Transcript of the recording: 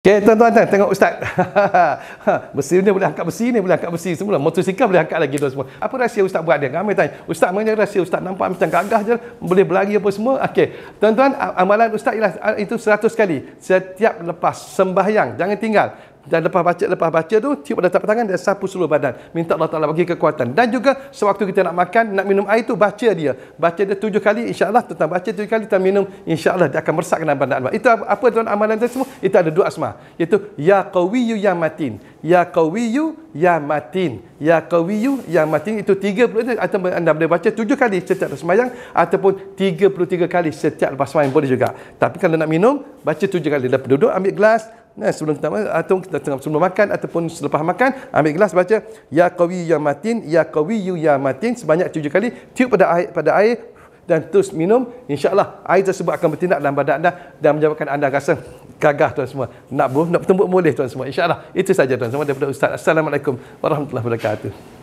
Okey, tuan-tuan, tengok Ustaz. Besi ni boleh angkat besi ni, boleh angkat besi semula. Motosikal boleh angkat lagi tuan semua. Apa rahsia Ustaz buat dia? Ramai tanya, Ustaz mana rahsia Ustaz? Nampak macam gagah je, boleh berlari apa semua. Okey, tuan-tuan, amalan Ustaz ialah itu 100 kali. Setiap lepas sembahyang, jangan tinggal. Dan lepas baca tu, tiup pada tapak tangan dan sapu seluruh badan. Minta Allah Ta'ala bagi kekuatan. Dan juga sewaktu kita nak makan, nak minum air tu, baca dia. Baca dia 7 kali, insya-Allah. Tentang baca 7 kali, kita minum, insya-Allah dia akan meresapkan dalam badan. Itu apa tuan amalan itu semua? Itu ada 2 asma. Iaitu Ya Qawiyyu Ya Matin. Ya Qawiyyu Ya Matin. Ya Qawiyyu Ya Matin. Itu 30, atau anda boleh baca 7 kali setiap sembahyang, ataupun 33 kali setiap lepas sembahyang boleh juga. Tapi kalau nak minum, baca 7 kali. Lepas duduk, ambil gelas. Sebelum kita atau sebelum makan ataupun selepas makan, ambil gelas, baca Ya Qawiyyu Ya Matin, Ya Qawiyyu Ya Matin sebanyak 7 kali, tiup pada air dan terus minum. InsyaAllah air tersebut akan bertindak dalam badan anda dan menyebabkan anda rasa gagah tuan semua. Nak bertumbuk boleh tuan semua. InsyaAllah itu saja tuan semua daripada Ustaz. Assalamualaikum warahmatullahi wabarakatuh.